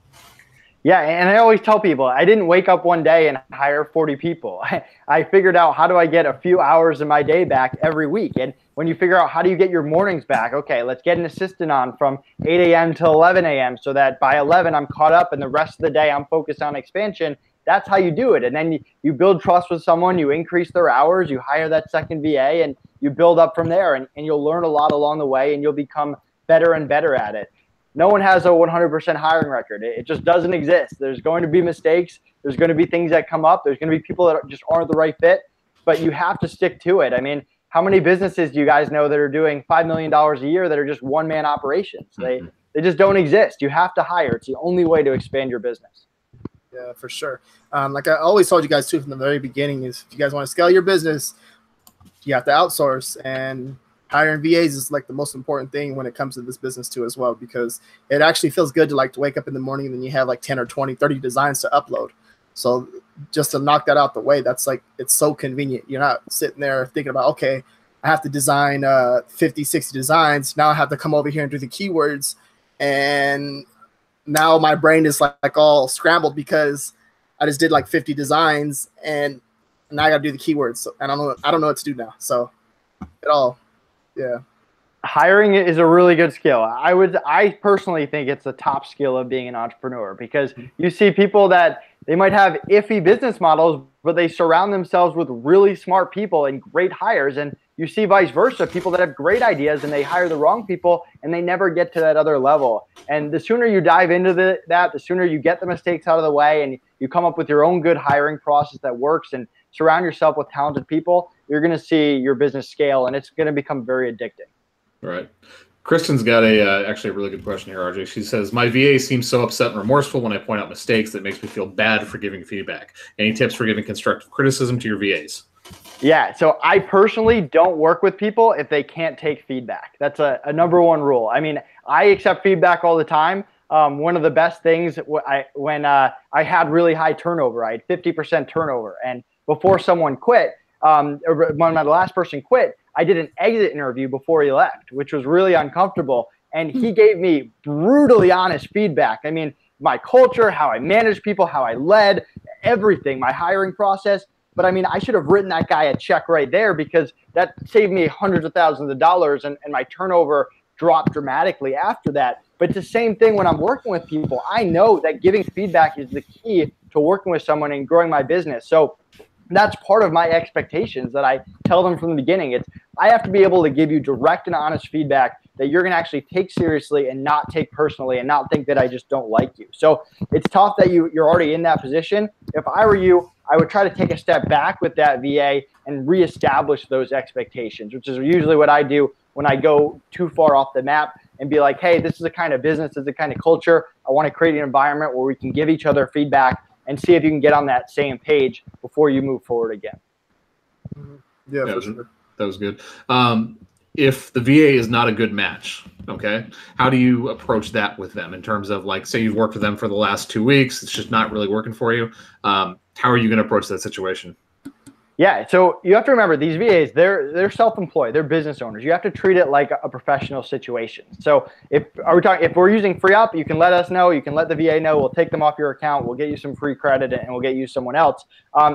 Yeah, and I always tell people, I didn't wake up one day and hire 40 people. I figured out how do I get a few hours of my day back every week. And when you figure out how do you get your mornings back, okay, let's get an assistant on from 8 a.m. to 11 a.m. so that by 11 I'm caught up and the rest of the day I'm focused on expansion. That's how you do it. And then you build trust with someone, you increase their hours, you hire that second VA, and you build up from there. And you'll learn a lot along the way, and you'll become better and better at it. No one has a 100% hiring record. It just doesn't exist. There's going to be mistakes. There's going to be things that come up. There's going to be people that just aren't the right fit, but you have to stick to it. I mean, how many businesses do you guys know that are doing $5 million a year that are just one-man operations? They just don't exist. You have to hire. It's the only way to expand your business. Yeah, for sure. Like I always told you guys too from the very beginning is if you guys want to scale your business, you have to outsource, and hiring VAs is like the most important thing when it comes to this business too as well, because it actually feels good to like to wake up in the morning and then you have like 10 or 20, 30 designs to upload. So just to knock that out the way, that's like, it's so convenient. You're not sitting there thinking about, okay, I have to design 50, 60 designs. Now I have to come over here and do the keywords. And now my brain is like all scrambled because I just did like 50 designs and now I got to do the keywords. So, and I don't know what to do now. So it all, yeah. Hiring is a really good skill. I personally think it's the top skill of being an entrepreneur, because you see people that they might have iffy business models, but they surround themselves with really smart people and great hires. And you see vice versa, people that have great ideas and they hire the wrong people and they never get to that other level. And the sooner you dive into that, the sooner you get the mistakes out of the way and you come up with your own good hiring process that works and surround yourself with talented people, you're going to see your business scale and it's going to become very addicting. Right. Kristen's got actually a really good question here, RJ. She says, my VA seems so upset and remorseful when I point out mistakes that makes me feel bad for giving feedback. Any tips for giving constructive criticism to your VAs? Yeah, so I personally don't work with people if they can't take feedback. That's a number one rule. I mean, I accept feedback all the time. One of the best things when I had really high turnover, I had 50% turnover. And before someone quit, or when my last person quit, I did an exit interview before he left, which was really uncomfortable. And he gave me brutally honest feedback. I mean, my culture, how I managed people, how I led, everything, my hiring process. But I mean, I should have written that guy a check right there, because that saved me hundreds of thousands of dollars and my turnover dropped dramatically after that. But it's the same thing when I'm working with people. I know that giving feedback is the key to working with someone and growing my business. So that's part of my expectations that I tell them from the beginning. I have to be able to give you direct and honest feedback that you're going to actually take seriously and not take personally and not think that I just don't like you. So it's tough that you're already in that position. If I were you, I would try to take a step back with that VA and reestablish those expectations, which is usually what I do when I go too far off the map, and be like, hey, this is the kind of business, this is the kind of culture. I want to create an environment where we can give each other feedback and see if you can get on that same page before you move forward again. Yeah, for sure. That was good. If the VA is not a good match, okay, how do you approach that with them in terms of, like, say you've worked with them for the last 2 weeks, it's just not really working for you. How are you going to approach that situation? Yeah, so you have to remember, these VAs, they're self-employed, they're business owners. You have to treat it like a professional situation. So if we're using FreeUp, you can let us know, you can let the VA know, we'll take them off your account, we'll get you some free credit, and we'll get you someone else.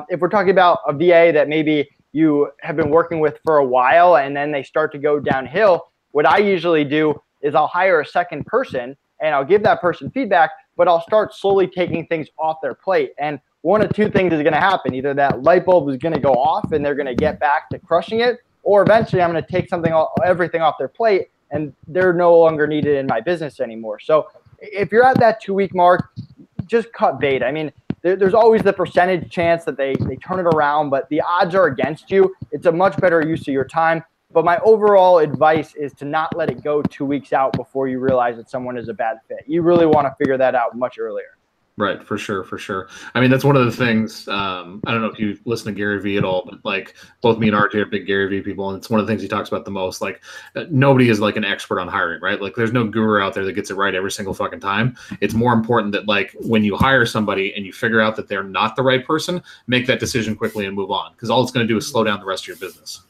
If we're talking about a VA that maybe you have been working with for a while and then they start to go downhill, what I usually do is I'll hire a second person and I'll give that person feedback, but I'll start slowly taking things off their plate. And one of two things is going to happen. Either that light bulb is going to go off and they're going to get back to crushing it, or eventually I'm going to take everything off their plate and they're no longer needed in my business anymore. So if you're at that 2 week mark, just cut bait. I mean, there's always the percentage chance that they turn it around, but the odds are against you. It's a much better use of your time. But my overall advice is to not let it go 2 weeks out before you realize that someone is a bad fit. You really want to figure that out much earlier. Right, for sure, for sure. I mean, that's one of the things. I don't know if you listen to Gary Vee at all, but like both me and RJ are big Gary Vee people, and it's one of the things he talks about the most. Like, nobody is like an expert on hiring, right? Like, there's no guru out there that gets it right every single fucking time. It's more important that, like, when you hire somebody and you figure out that they're not the right person, make that decision quickly and move on, because all it's going to do is slow down the rest of your business.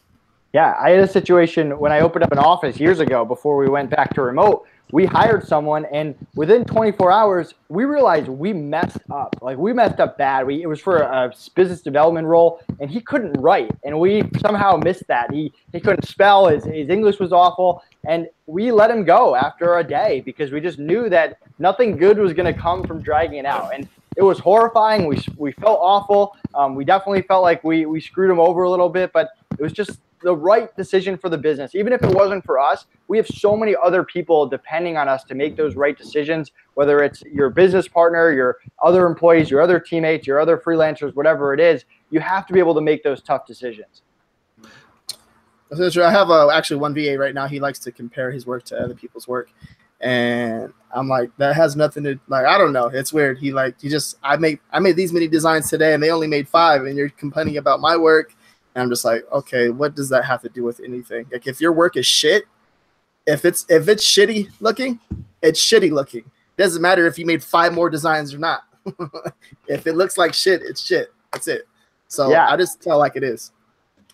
Yeah, I had a situation when I opened up an office years ago before we went back to remote. We hired someone, and within 24 hours, we realized we messed up. Like, we messed up bad. It was for a business development role, and he couldn't write, and we somehow missed that. He couldn't spell. His English was awful, and we let him go after a day because we just knew that nothing good was going to come from dragging it out. And it was horrifying. We felt awful. We definitely felt like we screwed him over a little bit, but it was just the right decision for the business. Even if it wasn't for us, we have so many other people depending on us to make those right decisions, whether it's your business partner, your other employees, your other teammates, your other freelancers, whatever it is. You have to be able to make those tough decisions. I have actually one VA right now. He likes to compare his work to other people's work. And I'm like, that has nothing to, like, I don't know. It's weird. I made these many designs today and they only made 5 and you're complaining about my work. And I'm just like, okay, what does that have to do with anything? Like, if your work is shit, if it's shitty looking, it's shitty looking. It doesn't matter if you made 5 more designs or not. If it looks like shit, it's shit. That's it. So yeah. I just tell like it is.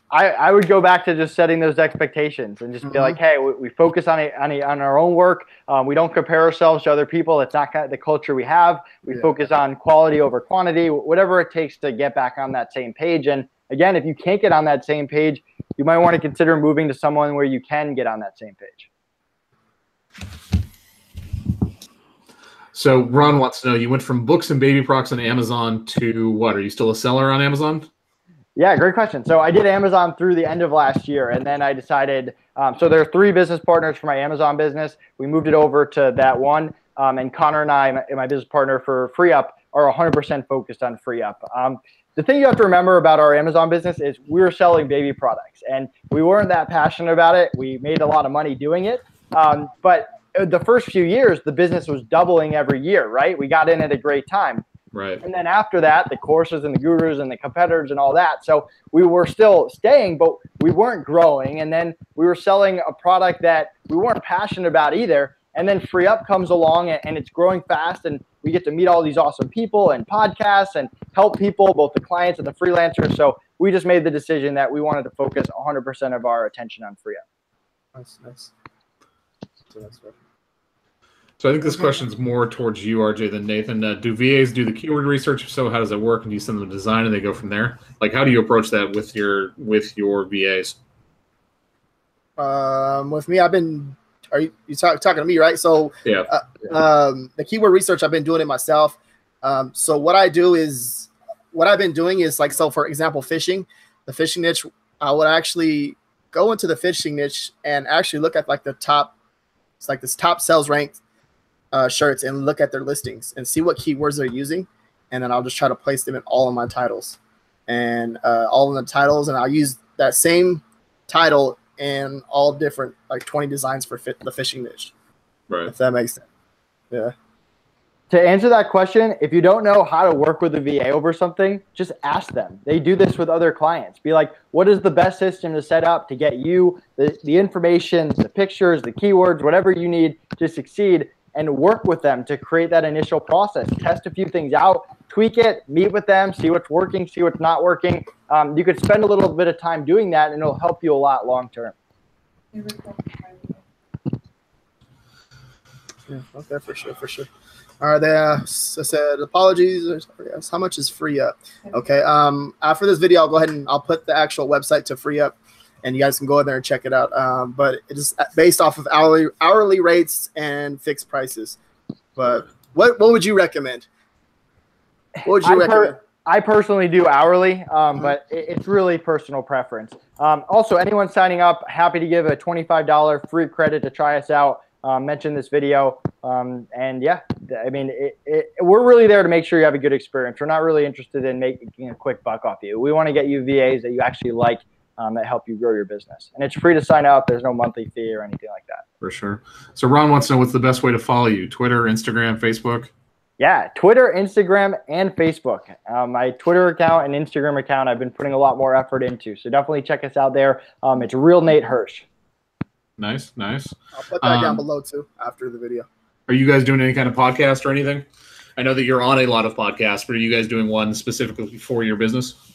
I would go back to just setting those expectations and just be like, hey, we focus on our own work. We don't compare ourselves to other people. It's not kind of the culture we have. We focus on quality over quantity, whatever it takes to get back on that same page. And again, if you can't get on that same page, you might want to consider moving to someone where you can get on that same page. So Ron wants to know, you went from books and baby products on Amazon to what? Are you still a seller on Amazon? Yeah, great question. So I did Amazon through the end of last year, and then I decided, so there are 3 business partners for my Amazon business. We moved it over to that one, and Connor and I, my business partner for FreeUp, are 100% focused on FreeUp. The thing you have to remember about our Amazon business is we're selling baby products, and we weren't that passionate about it. We made a lot of money doing it, but the first few years, the business was doubling every year, right? We got in at a great time. Right. And then after that, the courses and the gurus and the competitors and all that. So we were still staying, but we weren't growing. And then we were selling a product that we weren't passionate about either. And then FreeUp comes along and it's growing fast. And we get to meet all these awesome people and podcasts and help people, both the clients and the freelancers. So we just made the decision that we wanted to focus 100% of our attention on FreeUp. Nice. So that's right. So I think this question's more towards you, RJ, than Nathan. Do VAs do the keyword research? If so, how does it work? And do you send them a design and they go from there? Like, how do you approach that with your VAs? With me, are you talking to me, right? So yeah. The keyword research, I've been doing it myself. So what I've been doing is, like, so for example, the fishing niche, I would actually go into the fishing niche and actually look at like the top, it's like this top sales ranked shirts, and look at their listings and see what keywords they're using, and then I'll just try to place them in all of my titles, and all of the titles, and I'll use that same title in all different, like 20 designs for the fishing niche. Right. If that makes sense. Yeah. To answer that question, if you don't know how to work with a VA over something, just ask them. They do this with other clients. Be like, what is the best system to set up to get you the information, the pictures, the keywords, whatever you need to succeed, and work with them to create that initial process. Test a few things out, tweak it, meet with them, see what's working, see what's not working. You could spend a little bit of time doing that, and it'll help you a lot long term. Yeah, okay, for sure. All right, I said apologies. How much is FreeUp? Okay. After this video, I'll go ahead and I'll put the actual website to FreeUp, and you guys can go in there and check it out. But it is based off of hourly rates and fixed prices. But what would you recommend? What would you recommend? I personally do hourly, but it's really personal preference. Also, anyone signing up, happy to give a $25 free credit to try us out. Mention this video. And yeah, I mean, we're really there to make sure you have a good experience. We're not really interested in making a quick buck off you. We want to get you VAs that you actually like, that help you grow your business. And it's free to sign up. There's no monthly fee or anything like that. For sure. So Ron wants to know, what's the best way to follow you? Twitter, Instagram, Facebook? Yeah, Twitter, Instagram, and Facebook. My Twitter account and Instagram account I've been putting a lot more effort into. So definitely check us out there. It's Real Nate Hirsch. Nice. I'll put that down below too after the video. Are you guys doing any kind of podcast or anything? I know that you're on a lot of podcasts, but are you guys doing one specifically for your business?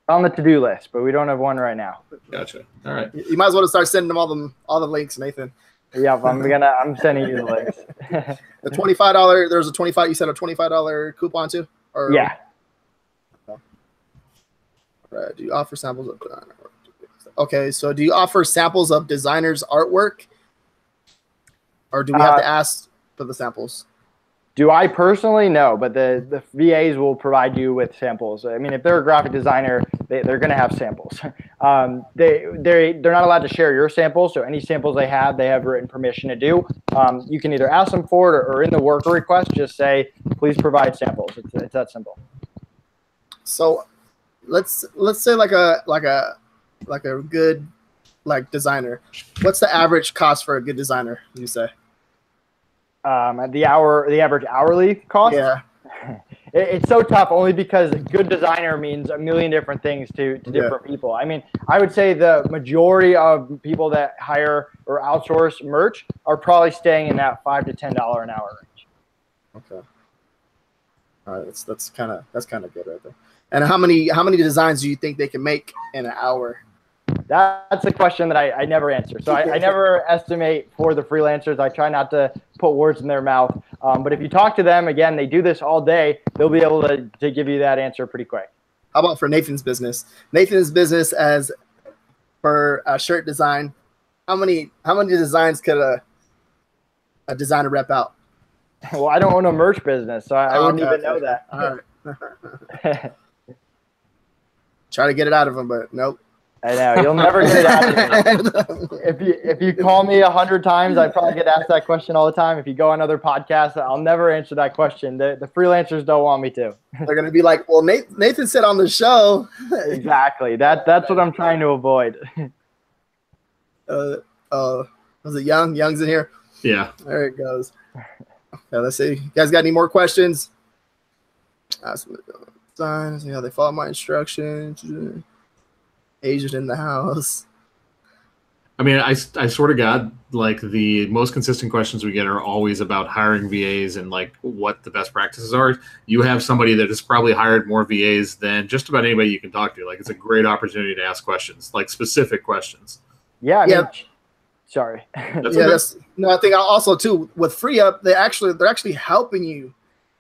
On the to-do list, but we don't have one right now. Gotcha. All right. You might as well start sending them all the links, Nathan. Yeah, I'm sending you the links. The $25. There's a $25. You said a $25 coupon too? Or, yeah. Right. Do you offer samples of? Okay, so do you offer samples of designers' artwork, or do we have to ask for the samples? Do I personally? No, but the VAs will provide you with samples. I mean, if they're a graphic designer, they're going to have samples. They're not allowed to share your samples, so any samples they have written permission to do. You can either ask them for it, or in the worker request, just say, please provide samples. It's that simple. So let's say like a good designer. What's the average cost for a good designer, you say? The average hourly cost. Yeah. It's so tough only because good designer means a million different things to different people. I mean, I would say the majority of people that hire or outsource merch are probably staying in that $5 to $10 an hour range. Okay. All right, that's kind of good right there. And how many designs do you think they can make in an hour? That's a question that I never answer. So I never estimate for the freelancers. I try not to put words in their mouth. But if you talk to them, again, they do this all day, they'll be able to give you that answer pretty quick. How about for Nathan's business? Nathan's business as for a shirt design, how many designs could a designer rep out? Well, I don't own a merch business, so I wouldn't even know that. All right. Try to get it out of him, but nope. I know you'll never get it out of me. If you call me 100 times, I probably get asked that question all the time. If you go on other podcasts, I'll never answer that question. The freelancers don't want me to. They're gonna be like, "Well, Nathan said on the show." Exactly. That's what I'm trying to avoid. Was it Young? Young's in here. Yeah. There it goes. Okay, let's see. You guys got any more questions? Signs. Yeah, they follow my instructions. Asian in the house. I mean, I swear to God, like the most consistent questions we get are always about hiring VAs and like what the best practices are. You have somebody that has probably hired more VAs than just about anybody you can talk to. Like it's a great opportunity to ask questions, like specific questions. Yeah. I mean, sorry. No, I think also too with FreeUp, they're actually helping you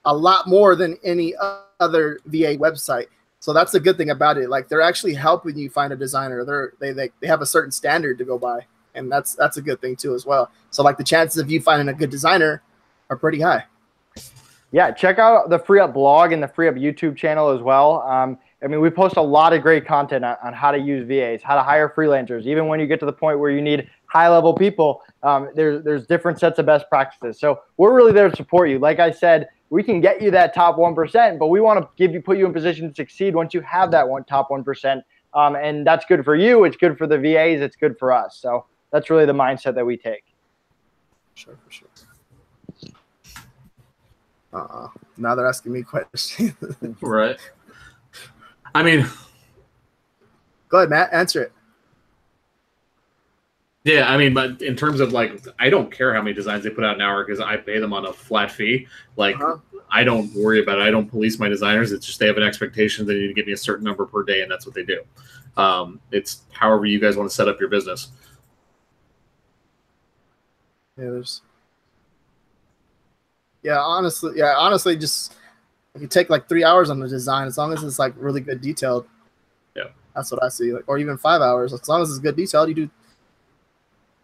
a lot more than any other VA website. So that's the good thing about it. Like they're actually helping you find a designer. They have a certain standard to go by, and that's a good thing too as well. So like the chances of you finding a good designer are pretty high. Yeah, check out the FreeUp blog and the FreeUp YouTube channel as well. I mean, we post a lot of great content on how to use VAs, how to hire freelancers. Even when you get to the point where you need high-level people, there's different sets of best practices. So we're really there to support you. Like I said, we can get you that top 1%, but we want to put you in position to succeed once you have that top 1%. And that's good for you. It's good for the VAs. It's good for us. So that's really the mindset that we take. Sure, for sure. Now they're asking me questions. Right. I mean, go ahead, Matt. Answer it. Yeah, I mean, but in terms of like, I don't care how many designs they put out an hour because I pay them on a flat fee. Like, I don't worry about it. I don't police my designers. It's just they have an expectation they need to give me a certain number per day, and that's what they do. It's however you guys want to set up your business. Honestly, just if you take like 3 hours on the design, as long as it's like really good detailed. Yeah, that's what I see. Like, or even 5 hours, as long as it's good detailed, you do.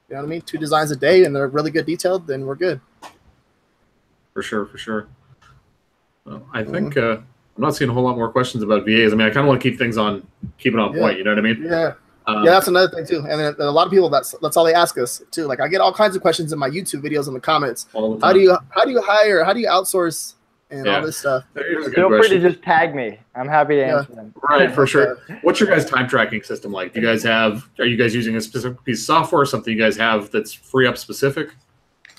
You know what I mean? 2 designs a day, and they're really good detailed, then we're good. For sure, for sure. Well, I think I'm not seeing a whole lot more questions about VAs. I mean, I kind of want to keep things on point. You know what I mean? Yeah. That's another thing too. And then a lot of people that's all they ask us too. Like I get all kinds of questions in my YouTube videos in the comments. All the time. How do you hire? How do you outsource? And all this stuff. Feel free to just tag me. I'm happy to answer them. Right, for sure. What's your guys' time tracking system like? Do you guys are you guys using a specific piece of software, something you guys have that's FreeUp specific?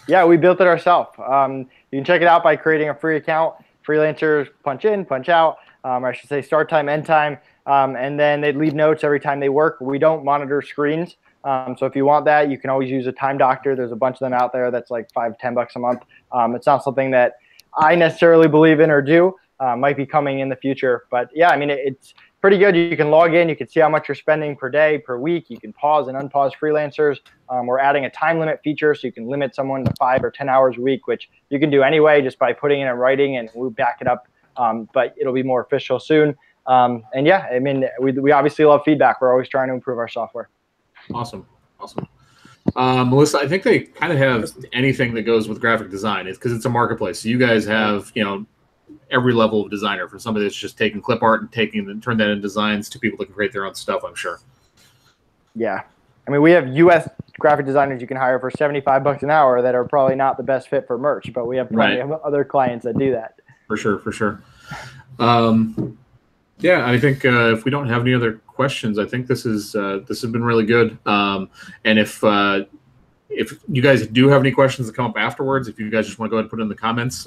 Yeah, we built it ourselves. You can check it out by creating a free account. Freelancers punch in, punch out. I should say start time, end time. And then they leave notes every time they work. We don't monitor screens. So if you want that, you can always use a time doctor. There's a bunch of them out there that's like $5-10 a month. It's not something that I necessarily believe in or do. Might be coming in the future. But yeah, I mean, it's pretty good. You can log in. You can see how much you're spending per day, per week. You can pause and unpause freelancers. We're adding a time limit feature, so you can limit someone to 5 or 10 hours a week, which you can do anyway just by putting it in writing, and we'll back it up. But it'll be more official soon. And yeah, I mean, we obviously love feedback. We're always trying to improve our software. Awesome. Melissa, I think they kind of have anything that goes with graphic design. It's because it's a marketplace. So you guys have, every level of designer, from somebody that's just taking clip art and turn that into designs to people that can create their own stuff, I'm sure. Yeah. I mean, we have U.S. graphic designers you can hire for $75 an hour that are probably not the best fit for merch, but we have plenty of other clients that do that. For sure. Yeah, I think if we don't have any other questions, I think this has been really good. And if if you guys do have any questions that come up afterwards, if you guys just want to go ahead and put it in the comments,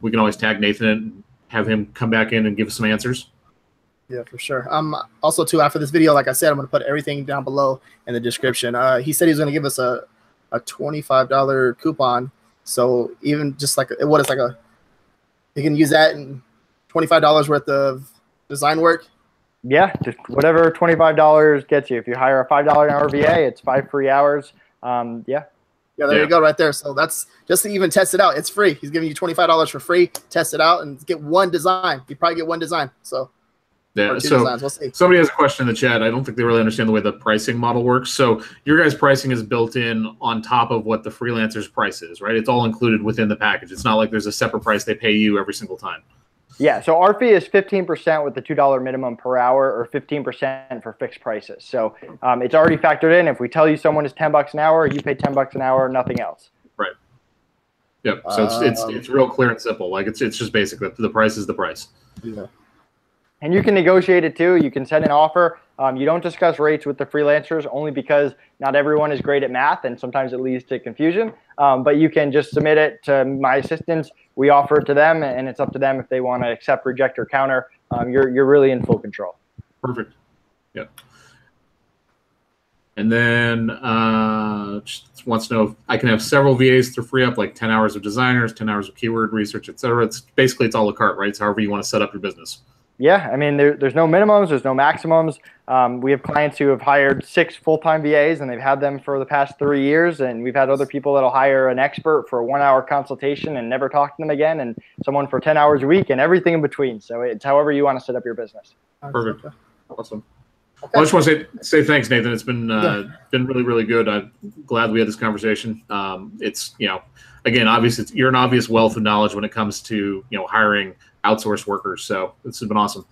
we can always tag Nathan and have him come back in and give us some answers. Yeah, for sure. Also, too, after this video, like I said, I'm going to put everything down below in the description. He said he was going to give us a $25 coupon. So even just like what is like a, you can use that and $25 worth of design work. Yeah, just whatever $25 gets you. If you hire a $5 an hour VA, it's 5 free hours. Yeah. Yeah, there you go, right there. So that's just to even test it out. It's free. He's giving you $25 for free. Test it out and get one design. You probably get one design. So yeah. So we'll see. Somebody has a question in the chat. I don't think they really understand the way the pricing model works. So your guys' pricing is built in on top of what the freelancer's price is, right? It's all included within the package. It's not like there's a separate price they pay you every single time. Yeah, so our fee is 15% with the $2 minimum per hour, or 15% for fixed prices. So it's already factored in. If we tell you someone is $10 an hour, you pay $10 an hour, nothing else. Right. Yep. So it's real clear and simple. Like it's just basic. The price is the price. Yeah. And you can negotiate it too. You can send an offer. You don't discuss rates with the freelancers only because not everyone is great at math, and sometimes it leads to confusion. But you can just submit it to my assistants. We offer it to them, and it's up to them if they want to accept, reject, or counter. You're really in full control. Perfect. Yep. And then just wants to know if I can have several VAs through FreeUp, like 10 hours of designers, 10 hours of keyword research, etc. It's basically it's a la carte, right? It's however you want to set up your business. Yeah, I mean, there's no minimums, there's no maximums. We have clients who have hired 6 full-time VAs, and they've had them for the past 3 years. And we've had other people that'll hire an expert for a 1-hour consultation and never talk to them again, and someone for 10 hours a week, and everything in between. So it's however you want to set up your business. Perfect. Awesome. Okay. Well, I just want to say thanks, Nathan. It's been been really, really good. I'm glad we had this conversation. It's, you know, again, obviously you're an obvious wealth of knowledge when it comes to, you know, hiring outsourced workers. So this has been awesome.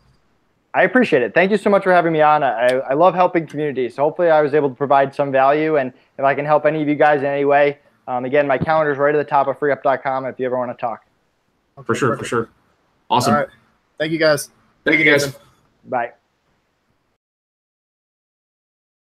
I appreciate it. Thank you so much for having me on. I love helping communities. So hopefully I was able to provide some value. And if I can help any of you guys in any way, again, my calendar is right at the top of freeup.com if you ever want to talk. Okay, for sure. Awesome. All right. Thank you, guys. Thank you, guys. Bye.